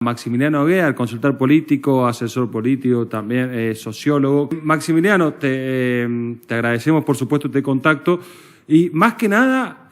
Maximiliano Guea, consultor político, asesor político, también sociólogo. Maximiliano, te agradecemos por supuesto este contacto y más que nada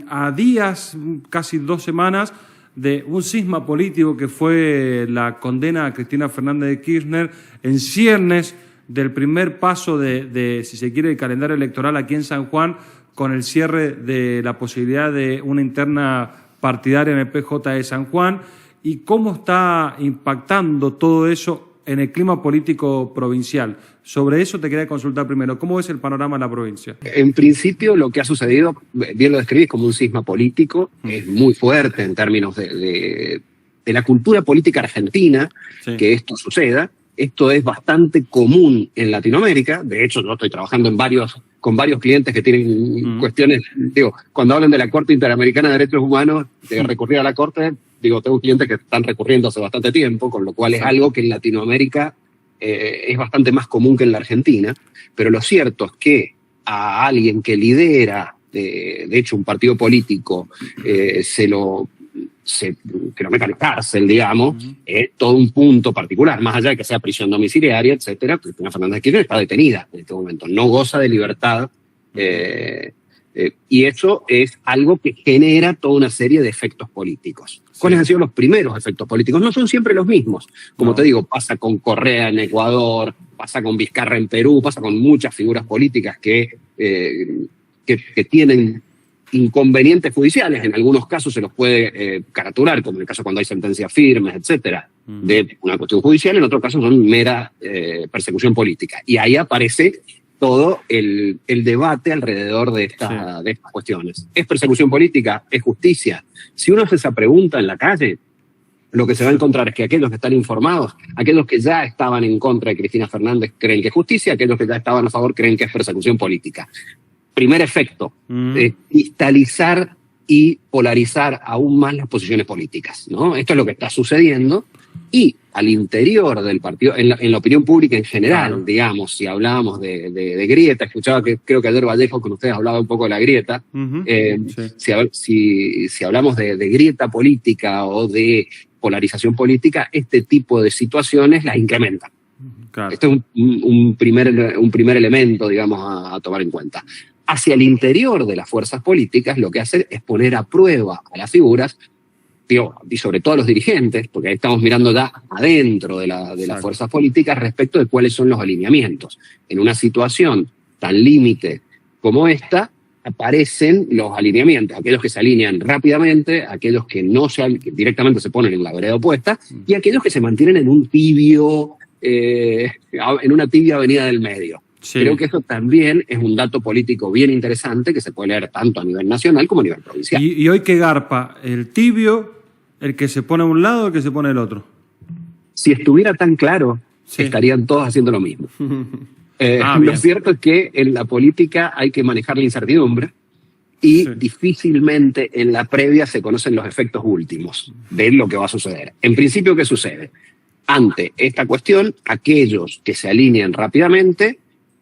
a días, casi 2 semanas, de un cisma político que fue la condena a Cristina Fernández de Kirchner en ciernes del primer paso de, si se quiere, el calendario electoral aquí en San Juan, con el cierre de la posibilidad de una interna partidaria en el PJ de San Juan. ¿Y cómo está impactando todo eso en el clima político provincial? Sobre eso te quería consultar primero. ¿Cómo es el panorama de la provincia? En principio, lo que ha sucedido, bien lo describís como un cisma político, es muy fuerte en términos de la cultura política argentina, sí, que esto suceda. Esto es bastante común en Latinoamérica. De hecho, yo estoy trabajando con varios clientes que tienen cuestiones, digo, cuando hablan de la Corte Interamericana de Derechos Humanos, de recurrir a la Corte, digo, tengo clientes que están recurriendo hace bastante tiempo, con lo cual es algo que en Latinoamérica es bastante más común que en la Argentina, pero lo cierto es que a alguien que lidera, de hecho, un partido político, que lo meta en la cárcel, digamos, es todo un punto particular, más allá de que sea prisión domiciliaria, etcétera. Cristina Fernández de Kirchner está detenida en este momento, no goza de libertad, y eso es algo que genera toda una serie de efectos políticos. ¿Cuáles han sido los primeros efectos políticos? No son siempre los mismos. Como te digo, pasa con Correa en Ecuador, pasa con Vizcarra en Perú, pasa con muchas figuras políticas que tienen inconvenientes judiciales. En algunos casos se los puede caratular, como en el caso cuando hay sentencias firmes, etcétera, de una cuestión judicial. En otros casos son mera persecución política. Y ahí aparece todo el debate alrededor de estas cuestiones. ¿Es persecución política? ¿Es justicia? Si uno hace esa pregunta en la calle, lo que se va a encontrar es que aquellos que están informados, aquellos que ya estaban en contra de Cristina Fernández creen que es justicia, aquellos que ya estaban a favor creen que es persecución política. Primer efecto, cristalizar y polarizar aún más las posiciones políticas, ¿no? Esto es lo que está sucediendo. Y al interior del partido, en la opinión pública en general, digamos, si hablábamos de grieta, escuchaba que creo que ayer Vallejo con ustedes hablaba un poco de la grieta, si hablamos de grieta política o de polarización política, este tipo de situaciones las incrementan. Claro. Este es un primer elemento, digamos, a tomar en cuenta. Hacia el interior de las fuerzas políticas, lo que hace es poner a prueba a las figuras, y sobre todo a los dirigentes, porque ahí estamos mirando ya adentro de las fuerzas políticas respecto de cuáles son los alineamientos. En una situación tan límite como esta, aparecen los alineamientos, aquellos que se alinean rápidamente, aquellos que directamente se ponen en la vereda opuesta, y aquellos que se mantienen en un tibio, en una tibia avenida del medio. Sí. Creo que eso también es un dato político bien interesante que se puede leer tanto a nivel nacional como a nivel provincial. ¿Y hoy qué garpa? ¿El tibio, el que se pone a un lado o el que se pone al otro? Si estuviera tan claro, estarían todos haciendo lo mismo. Lo cierto es que en la política hay que manejar la incertidumbre y difícilmente en la previa se conocen los efectos últimos de lo que va a suceder. En principio, ¿qué sucede? Ante esta cuestión, aquellos que se alinean rápidamente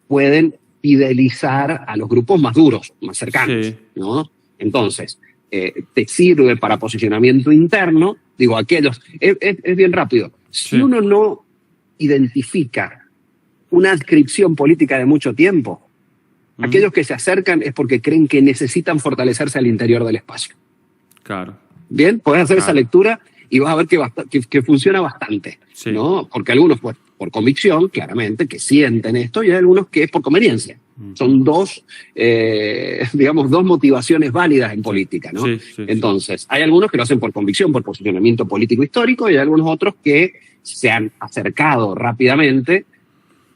pueden fidelizar a los grupos más duros, más cercanos, ¿no? Entonces, te sirve para posicionamiento interno, digo, aquellos, es bien rápido. Si uno no identifica una adscripción política de mucho tiempo, aquellos que se acercan es porque creen que necesitan fortalecerse al interior del espacio. Claro. Bien, podés hacer esa lectura y vas a ver que funciona bastante, ¿no? Porque algunos, pues, por convicción, claramente, que sienten esto, y hay algunos que es por conveniencia. Son dos motivaciones válidas en política, ¿no? Entonces, hay algunos que lo hacen por convicción, por posicionamiento político histórico, y hay algunos otros que se han acercado rápidamente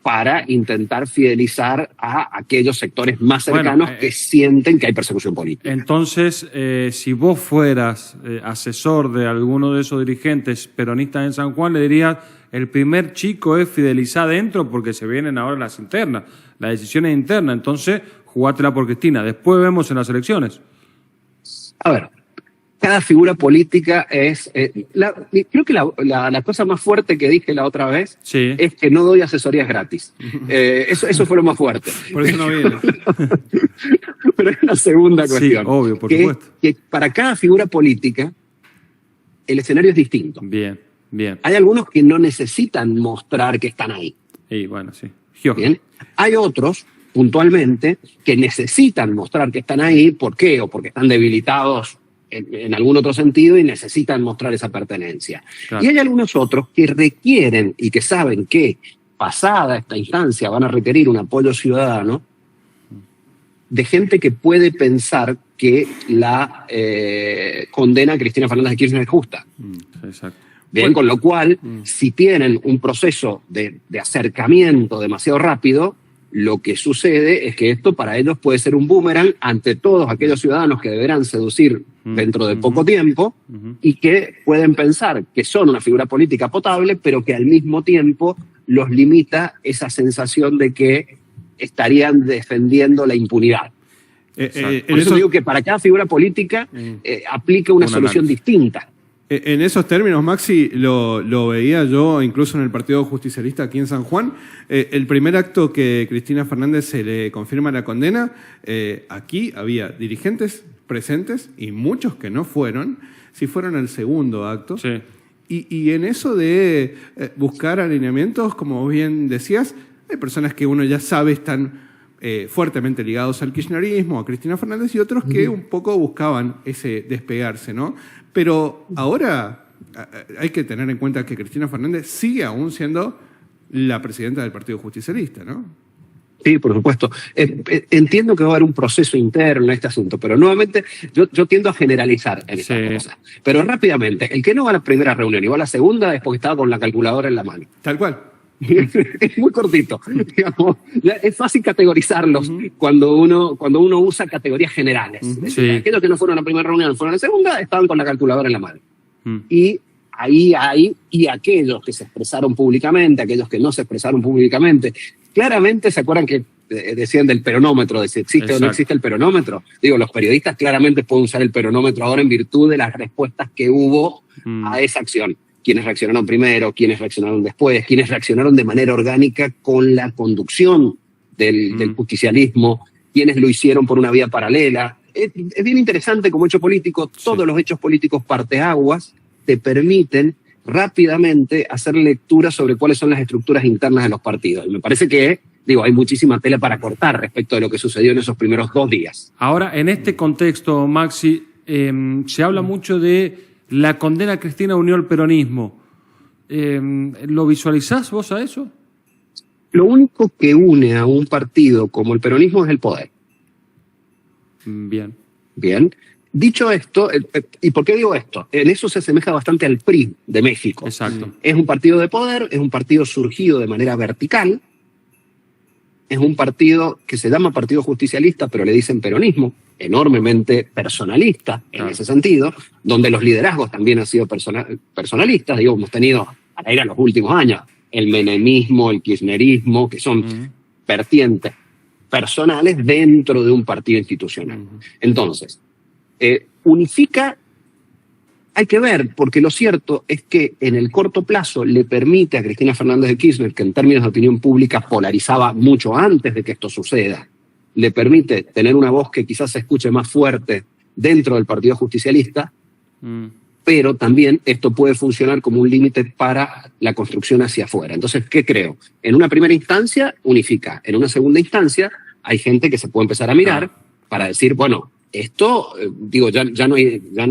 para intentar fidelizar a aquellos sectores más cercanos que sienten que hay persecución política. Entonces, si vos fueras asesor de alguno de esos dirigentes peronistas en San Juan, le dirías, el primer chico es fidelizar adentro porque se vienen ahora las internas, las decisiones internas, entonces jugátela por Cristina, después vemos en las elecciones. A ver, cada figura política es... creo que la cosa más fuerte que dije la otra vez es que no doy asesorías gratis. Eso fue lo más fuerte. Por eso no viene. Pero hay una segunda cuestión. Sí, obvio, por supuesto. Que para cada figura política el escenario es distinto. Bien. Bien. Hay algunos que no necesitan mostrar que están ahí. Y bueno, sí. Bien. Hay otros, puntualmente, que necesitan mostrar que están ahí. ¿Por qué? O porque están debilitados en algún otro sentido y necesitan mostrar esa pertenencia. Claro. Y hay algunos otros que requieren y que saben que, pasada esta instancia, van a requerir un apoyo ciudadano de gente que puede pensar que la condena a Cristina Fernández de Kirchner es justa. Exacto. Bien, con lo cual, si tienen un proceso de acercamiento demasiado rápido, lo que sucede es que esto para ellos puede ser un boomerang ante todos aquellos ciudadanos que deberán seducir dentro de poco tiempo y que pueden pensar que son una figura política potable, pero que al mismo tiempo los limita esa sensación de que estarían defendiendo la impunidad. Por eso digo que para cada figura política aplica una solución distinta. En esos términos, Maxi, lo veía yo incluso en el Partido Justicialista aquí en San Juan. El primer acto que Cristina Fernández se le confirma la condena, aquí había dirigentes presentes y muchos que no fueron, sí fueron al segundo acto. Sí. Y en eso de buscar alineamientos, como bien decías, hay personas que uno ya sabe están fuertemente ligados al kirchnerismo, a Cristina Fernández, y otros que un poco buscaban ese despegarse, ¿no? Pero ahora hay que tener en cuenta que Cristina Fernández sigue aún siendo la presidenta del Partido Justicialista, ¿no? Sí, por supuesto. Entiendo que va a haber un proceso interno en este asunto, pero nuevamente yo tiendo a generalizar en esta cosa. Pero rápidamente, el que no va a la primera reunión y va a la segunda es porque estaba con la calculadora en la mano. Tal cual. Es muy cortito. Digamos, es fácil categorizarlos cuando uno usa categorías generales. Aquellos que no fueron a la primera reunión, fueron a la segunda, estaban con la calculadora en la mano. Y ahí hay, y aquellos que se expresaron públicamente, aquellos que no se expresaron públicamente, claramente se acuerdan que decían del peronómetro, de si existe o no existe el peronómetro. Digo, los periodistas claramente pueden usar el peronómetro ahora en virtud de las respuestas que hubo a esa acción. Quienes reaccionaron primero, quienes reaccionaron después, quienes reaccionaron de manera orgánica con la conducción del justicialismo, quienes lo hicieron por una vía paralela. Es bien interesante como hecho político, todos los hechos políticos parteaguas te permiten rápidamente hacer lectura sobre cuáles son las estructuras internas de los partidos. Y me parece que, hay muchísima tela para cortar respecto de lo que sucedió en esos primeros 2 días. Ahora, en este contexto, Maxi, se habla mucho de la condena a Cristina unió al peronismo. ¿Lo visualizás vos a eso? Lo único que une a un partido como el peronismo es el poder. Bien. Dicho esto, ¿y por qué digo esto? En eso se asemeja bastante al PRI de México. Exacto. Es un partido de poder, es un partido surgido de manera vertical, es un partido que se llama Partido Justicialista, pero le dicen peronismo, enormemente personalista en ese sentido, donde los liderazgos también han sido personalistas. Hemos tenido al aire en los últimos años el menemismo, el kirchnerismo, que son vertientes personales dentro de un partido institucional. Entonces, unifica, hay que ver, porque lo cierto es que en el corto plazo le permite a Cristina Fernández de Kirchner, que en términos de opinión pública polarizaba mucho antes de que esto suceda, le permite tener una voz que quizás se escuche más fuerte dentro del Partido Justicialista, pero también esto puede funcionar como un límite para la construcción hacia afuera. Entonces, ¿qué creo? En una primera instancia, unifica. En una segunda instancia, hay gente que se puede empezar a mirar para decir, bueno, esto, ya no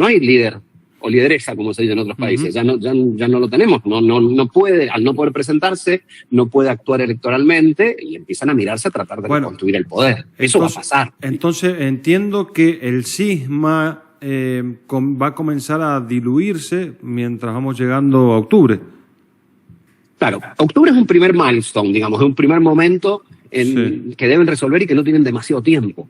hay líder o lideresa, como se dice en otros países, ya no lo tenemos, no puede, al no poder presentarse, no puede actuar electoralmente y empiezan a mirarse a tratar de construir el poder. Eso va a pasar. Entonces entiendo que el cisma va a comenzar a diluirse mientras vamos llegando a octubre. Claro, octubre es un primer milestone, es un primer momento que deben resolver y que no tienen demasiado tiempo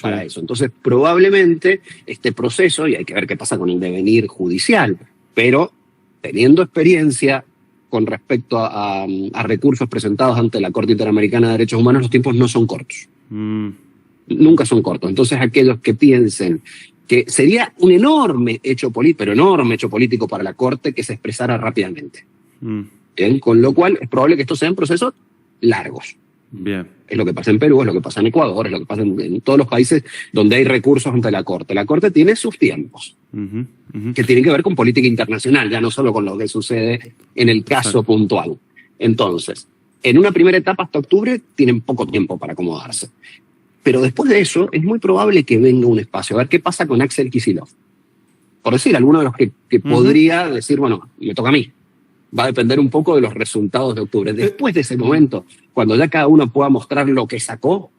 para eso. Entonces, probablemente este proceso, y hay que ver qué pasa con el devenir judicial, pero teniendo experiencia con respecto a recursos presentados ante la Corte Interamericana de Derechos Humanos, los tiempos no son cortos. Nunca son cortos. Entonces, aquellos que piensen que sería un enorme hecho político para la Corte que se expresara rápidamente. Bien, con lo cual es probable que estos sean procesos largos. Bien. Es lo que pasa en Perú, es lo que pasa en Ecuador, es lo que pasa en todos los países donde hay recursos ante la Corte. La Corte tiene sus tiempos, que tienen que ver con política internacional, ya no solo con lo que sucede en el caso puntual. Entonces, en una primera etapa hasta octubre tienen poco tiempo para acomodarse. Pero después de eso es muy probable que venga un espacio. A ver qué pasa con Axel Kicillof. Por decir, alguno de los que podría decir, bueno, me toca a mí. Va a depender un poco de los resultados de octubre. Después de ese momento, cuando ya cada uno pueda mostrar lo que sacó,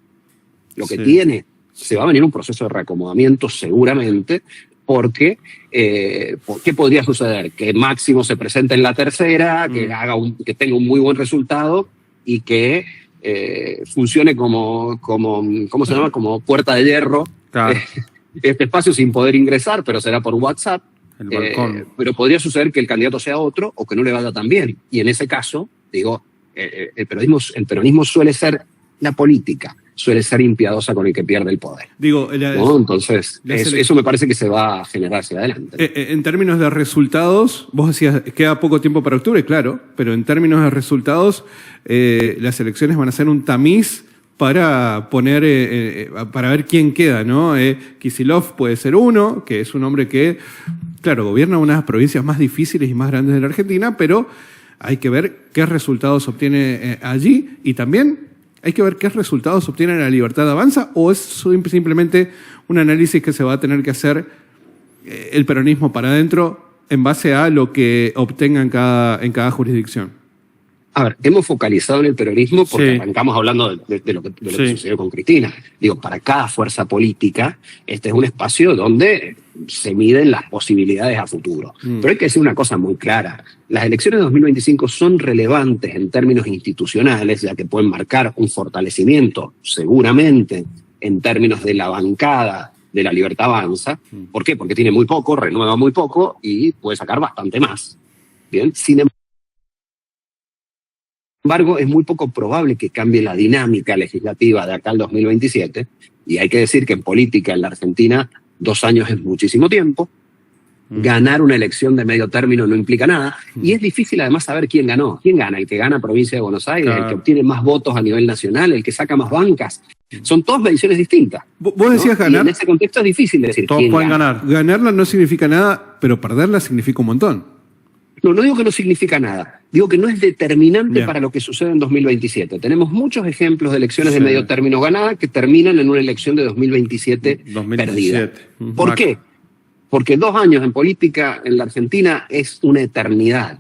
lo que tiene, se va a venir un proceso de reacomodamiento seguramente, porque ¿qué podría suceder? Que Máximo se presente en la tercera, que tenga un muy buen resultado y que funcione como ¿cómo se llama? Como puerta de hierro. Claro. Este espacio sin poder ingresar, pero será por WhatsApp. El balcón. Pero podría suceder que el candidato sea otro o que no le vaya tan bien. Y en ese caso, digo, el peronismo suele ser la política, suele ser impiadosa con el que pierde el poder. Digo, ¿no? Entonces, eso me parece que se va a generar hacia adelante. En términos de resultados, vos decías, queda poco tiempo para octubre, claro, pero en términos de resultados, las elecciones van a ser un tamiz para poner, para ver quién queda, ¿no? Kicillof puede ser uno, que es un hombre que, claro, gobierna una de las provincias más difíciles y más grandes de la Argentina, pero hay que ver qué resultados obtiene allí y también hay que ver qué resultados obtiene la Libertad Avanza, o es simplemente un análisis que se va a tener que hacer el peronismo para adentro en base a lo que obtenga en cada jurisdicción. A ver, hemos focalizado en el peronismo porque arrancamos hablando de lo que sucedió con Cristina. Digo, para cada fuerza política, este es un espacio donde se miden las posibilidades a futuro. Pero hay que decir una cosa muy clara. Las elecciones de 2025 son relevantes en términos institucionales, ya que pueden marcar un fortalecimiento, seguramente, en términos de la bancada de la Libertad Avanza. ¿Por qué? Porque tiene muy poco, renueva muy poco y puede sacar bastante más. Bien, sin embargo, es muy poco probable que cambie la dinámica legislativa de acá al 2027, y hay que decir que en política en la Argentina 2 años es muchísimo tiempo. Ganar una elección de medio término no implica nada, y es difícil además saber quién ganó. ¿Quién gana? El que gana provincia de Buenos Aires, el que obtiene más votos a nivel nacional, el que saca más bancas. Son todas mediciones distintas. Vos decías ganar. Y en ese contexto es difícil decir todos quién pueden gana. ganar. Ganarla no significa nada, pero perderla significa un montón. No digo que no significa nada. Digo que no es determinante para lo que sucede en 2027. Tenemos muchos ejemplos de elecciones de medio término ganadas que terminan en una elección de 2027 perdida. ¿Por qué? Porque 2 años en política en la Argentina es una eternidad.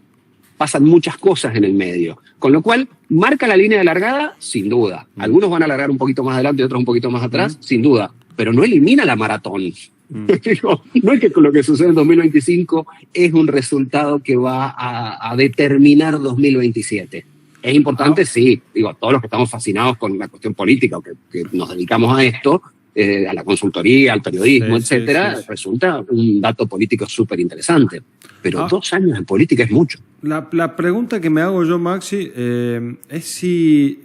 Pasan muchas cosas en el medio. Con lo cual, ¿marca la línea de largada? Sin duda. Algunos van a largar un poquito más adelante y otros un poquito más atrás, sin duda. Pero no elimina la maratón. No es que con lo que sucede en 2025 es un resultado que va a determinar 2027. Es importante, sí, digo, todos los que estamos fascinados con la cuestión política o que nos dedicamos a esto, a la consultoría, al periodismo, etcétera, resulta un dato político súper interesante. Pero 2 años en política es mucho. La pregunta que me hago yo, Maxi, es si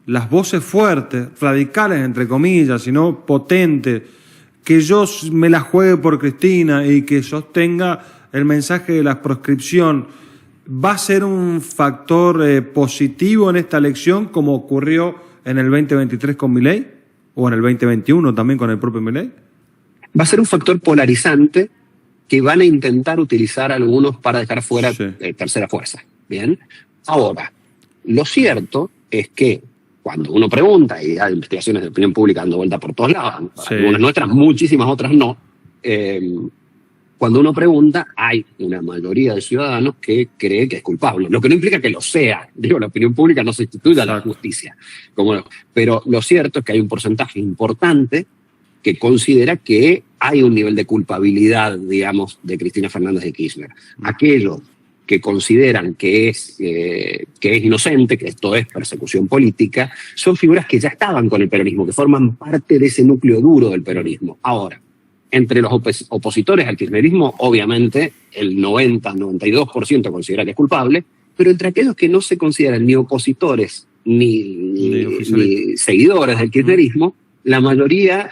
las voces fuertes, radicales entre comillas, sino potentes, que yo me la juegue por Cristina y que sostenga el mensaje de la proscripción, ¿va a ser un factor positivo en esta elección como ocurrió en el 2023 con Milei? ¿O en el 2021 también con el propio Milei? Va a ser un factor polarizante que van a intentar utilizar algunos para dejar fuera tercera fuerza. Bien. Ahora, lo cierto es que cuando uno pregunta, y hay investigaciones de opinión pública dando vuelta por todos lados, algunas nuestras, muchísimas otras no, cuando uno pregunta, hay una mayoría de ciudadanos que cree que es culpable, lo que no implica que lo sea. Digo, la opinión pública no sustituye a la justicia. Pero lo cierto es que hay un porcentaje importante que considera que hay un nivel de culpabilidad, digamos, de Cristina Fernández de Kirchner. Aquellos que consideran que es inocente, que esto es persecución política, son figuras que ya estaban con el peronismo, que forman parte de ese núcleo duro del peronismo. Ahora, entre los opositores al kirchnerismo, obviamente, el 90-92% considera que es culpable, pero entre aquellos que no se consideran ni opositores ni seguidores del kirchnerismo, la mayoría,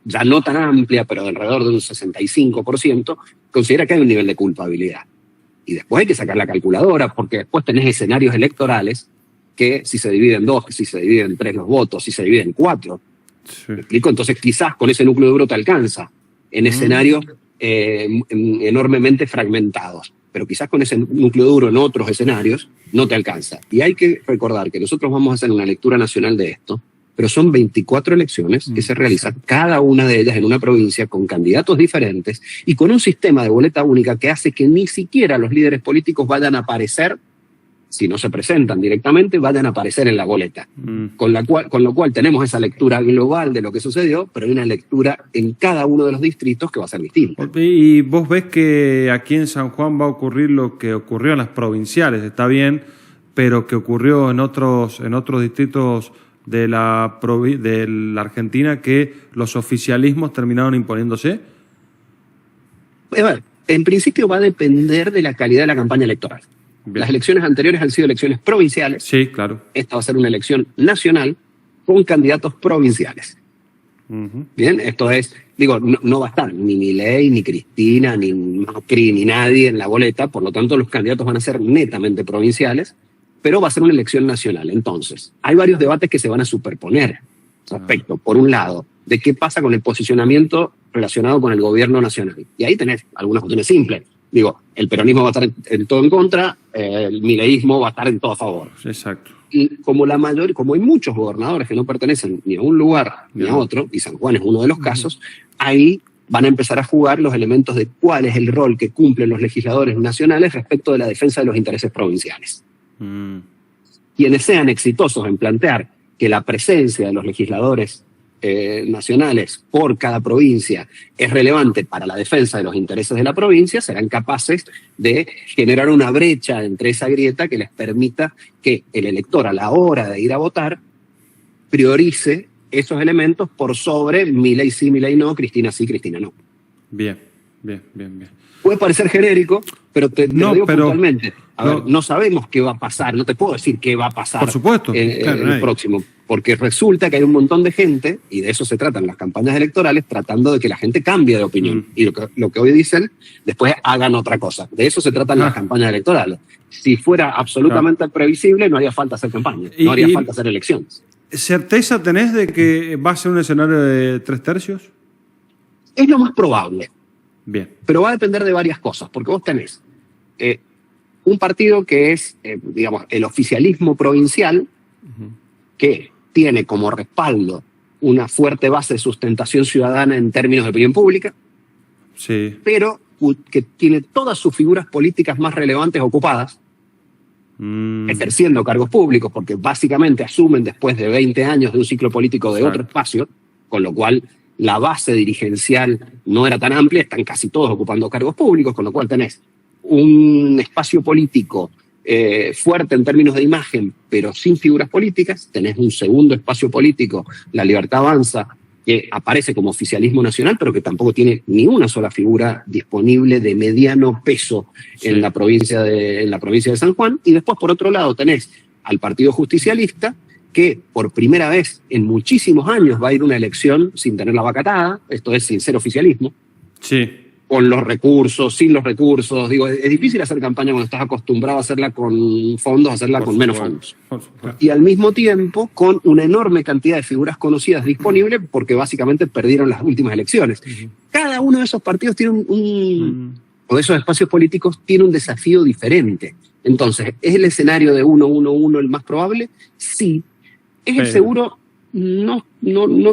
ya no tan amplia, pero de alrededor de un 65%, considera que hay un nivel de culpabilidad. Y después hay que sacar la calculadora, porque después tenés escenarios electorales que si se divide en 2, que si se divide en 3 los votos, si se divide en 4. Sí. ¿Me explico? Entonces quizás con ese núcleo duro te alcanza en escenarios enormemente fragmentados, pero quizás con ese núcleo duro en otros escenarios no te alcanza. Y hay que recordar que nosotros vamos a hacer una lectura nacional de esto, pero son 24 elecciones que se realizan cada una de ellas en una provincia con candidatos diferentes y con un sistema de boleta única que hace que ni siquiera los líderes políticos vayan a aparecer, si no se presentan directamente, vayan a aparecer en la boleta. Con lo cual tenemos esa lectura global de lo que sucedió, pero hay una lectura en cada uno de los distritos que va a ser distinta. Y vos ves que aquí en San Juan va a ocurrir lo que ocurrió en las provinciales, está bien, pero que ocurrió en otros distritos de la Argentina, que los oficialismos terminaron imponiéndose. A ver, en principio va a depender de la calidad de la campaña electoral. Bien. Las elecciones anteriores han sido elecciones provinciales. Sí, claro. Esta va a ser una elección nacional con candidatos provinciales. Bien, esto es, digo, no va a estar ni Milei, ni Cristina, ni Macri, ni nadie en la boleta, por lo tanto los candidatos van a ser netamente provinciales, pero va a ser una elección nacional. Entonces, hay varios debates que se van a superponer respecto, por un lado, de qué pasa con el posicionamiento relacionado con el gobierno nacional. Y ahí tenés algunas cuestiones simples. Digo, el peronismo va a estar en todo en contra, el mileísmo va a estar en todo a favor. Exacto. Y como hay muchos gobernadores que no pertenecen ni a un lugar ni a otro, y San Juan es uno de los casos, ahí van a empezar a jugar los elementos de cuál es el rol que cumplen los legisladores nacionales respecto de la defensa de los intereses provinciales. Quienes sean exitosos en plantear que la presencia de los legisladores nacionales por cada provincia es relevante para la defensa de los intereses de la provincia, serán capaces de generar una brecha entre esa grieta que les permita que el elector, a la hora de ir a votar, priorice esos elementos por sobre Milei sí, Milei no, Cristina sí, Cristina no. Bien. Puede parecer genérico, pero te lo digo puntualmente. A ver, no sabemos qué va a pasar, no te puedo decir qué va a pasar. Por supuesto. El próximo, porque resulta que hay un montón de gente, y de eso se tratan las campañas electorales, tratando de que la gente cambie de opinión. Y lo que hoy dicen, después hagan otra cosa. De eso se tratan las campañas electorales. Si fuera absolutamente previsible, no haría falta hacer campaña, no haría falta hacer elecciones. ¿Certeza tenés de que va a ser un escenario de 3/3? Es lo más probable. Bien. Pero va a depender de varias cosas, porque vos tenés un partido que es, digamos, el oficialismo provincial, que tiene como respaldo una fuerte base de sustentación ciudadana en términos de opinión pública, sí, pero que tiene todas sus figuras políticas más relevantes ocupadas, ejerciendo cargos públicos, porque básicamente asumen después de 20 años de un ciclo político de otro espacio, con lo cual la base dirigencial no era tan amplia, están casi todos ocupando cargos públicos, con lo cual tenés un espacio político fuerte en términos de imagen, pero sin figuras políticas. Tenés un segundo espacio político, La Libertad Avanza, que aparece como oficialismo nacional, pero que tampoco tiene ni una sola figura disponible de mediano peso en la provincia de San Juan. Y después, por otro lado, tenés al Partido Justicialista, que por primera vez en muchísimos años va a ir una elección sin tener la vaca atada, esto es, sin ser oficialismo. Sí. Con los recursos, sin los recursos. Digo, es difícil hacer campaña cuando estás acostumbrado a hacerla con fondos, a hacerla con menos fondos. Y al mismo tiempo con una enorme cantidad de figuras conocidas disponibles, porque básicamente perdieron las últimas elecciones. Cada uno de esos partidos tiene o de esos espacios políticos tiene un desafío diferente. Entonces, ¿es el escenario de 1-1-1 el más probable? Sí. ¿Es el seguro? No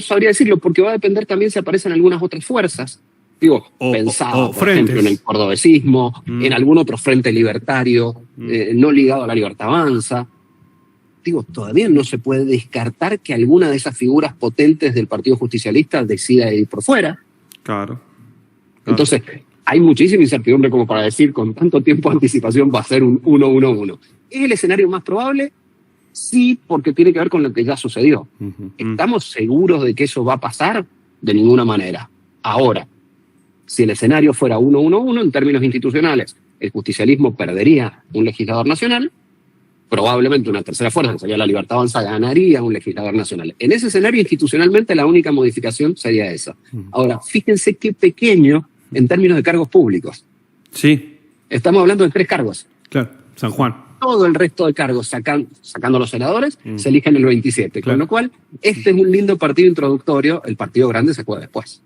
sabría decirlo, porque va a depender también si aparecen algunas otras fuerzas. Digo, pensado, por ejemplo, en el cordobesismo, en algún otro frente libertario, no ligado a La Libertad Avanza. Digo, todavía no se puede descartar que alguna de esas figuras potentes del Partido Justicialista decida ir por fuera. Claro. Entonces, hay muchísima incertidumbre como para decir con tanto tiempo de anticipación va a ser un 1-1-1. ¿Es el escenario más probable? Sí, porque tiene que ver con lo que ya sucedió. ¿Estamos seguros de que eso va a pasar? De ninguna manera. Ahora, si el escenario fuera 1-1-1, en términos institucionales, el justicialismo perdería un legislador nacional, probablemente una tercera fuerza, que sería La Libertad Avanza, ganaría un legislador nacional. En ese escenario, institucionalmente, la única modificación sería esa. Ahora, fíjense qué pequeño en términos de cargos públicos. Sí. Estamos hablando de 3 cargos. Claro, San Juan. todo el resto de cargos, sacando a los senadores, se eligen el 27. Con lo cual, este es un lindo partido introductorio, el partido grande se juega después.